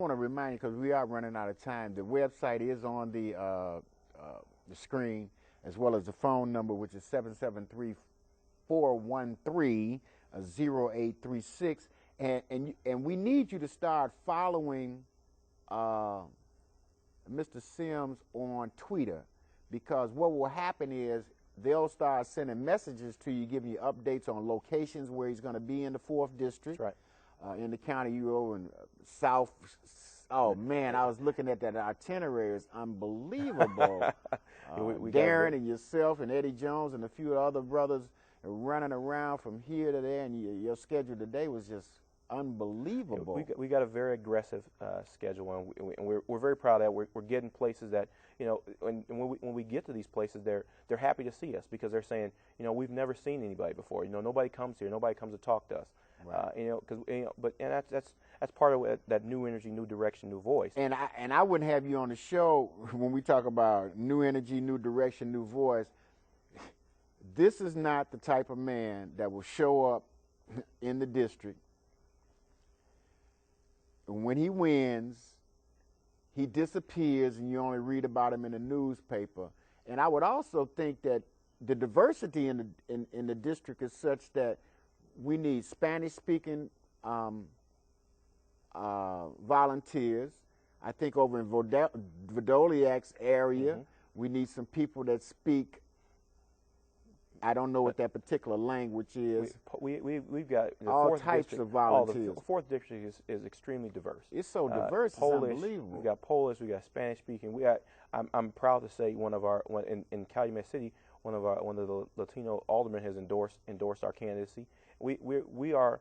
I want to remind you, because we are running out of time, the website is on the screen, as well as the phone number, which is 773-413-0836. And we need you to start following Mr. Sims on Twitter, because what will happen is they'll start sending messages to you, giving you updates on locations where he's going to be in the 4th District. That's right. In the county you over in South. Oh man, I was looking at that itinerary. It's unbelievable. we Darren and yourself and Eddie Jones and a few other brothers are running around from here to there, and your schedule today was just unbelievable. We got a very aggressive schedule, and we're very proud of that. We're getting places that, you know, when we get to these places, they're happy to see us, because they're saying, you know, we've never seen anybody before. You know, nobody comes here, nobody comes to talk to us. Right. You know, that's part of that new energy, new direction, new voice. And I wouldn't have you on the show when we talk about new energy, new direction, new voice. This is not the type of man that will show up in the district. When he wins, he disappears, and you only read about him in the newspaper. And I would also think that the diversity in the district is such that we need Spanish-speaking volunteers. I think over in Vodoliak's area, we need some people that speak. I don't know what that particular language is. We've got all types of volunteers. The 4th District is extremely diverse. It's so diverse, Polish, it's unbelievable. We've got Polish, we got Spanish speaking. I'm proud to say in Calumet City, one of the Latino aldermen has endorsed our candidacy. We are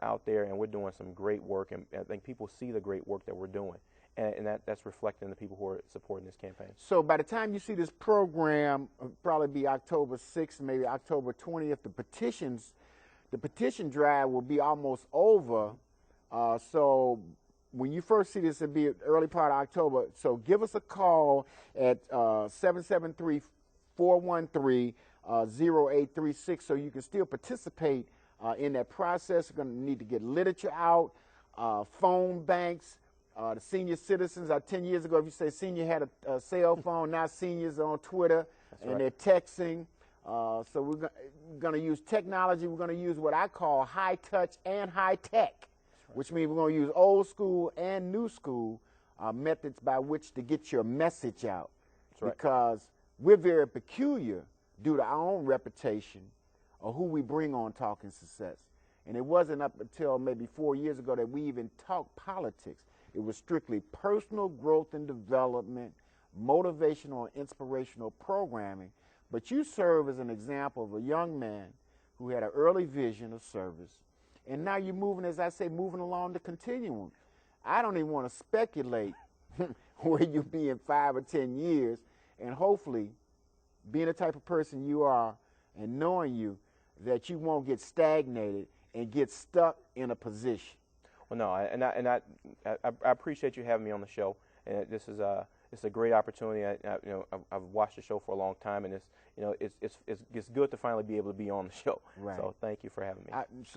out there, and we're doing some great work, and I think people see the great work that we're doing, and that's reflected in the people who are supporting this campaign. So by the time you see this program, it'll probably be October 6th, maybe October 20th. The petition drive will be almost over. So when you first see this, it'll be early part of October. So give us a call at 773-413-0836 so you can still participate in that process. You're going to need to get literature out, phone banks. The senior citizens, 10 years ago, if you say senior had a cell phone, now seniors are on Twitter. That's and right. They're texting. So we're going to use technology. We're going to use what I call high touch and high tech, right. Which means we're going to use old school and new school methods by which to get your message out. That's right. Because we're very peculiar due to our own reputation of who we bring on Talking Success. And it wasn't up until maybe 4 years ago that we even talked politics. It was strictly personal growth and development, motivational and inspirational programming. But you serve as an example of a young man who had an early vision of service. And now you're moving, as I say, moving along the continuum. I don't even want to speculate where you'll be in 5 or 10 years. And hopefully, being the type of person you are and knowing you, that you won't get stagnated and get stuck in a position. Well, no, I appreciate you having me on the show, and it's a great opportunity. I've watched the show for a long time, and it's good to finally be able to be on the show. Right. So thank you for having me.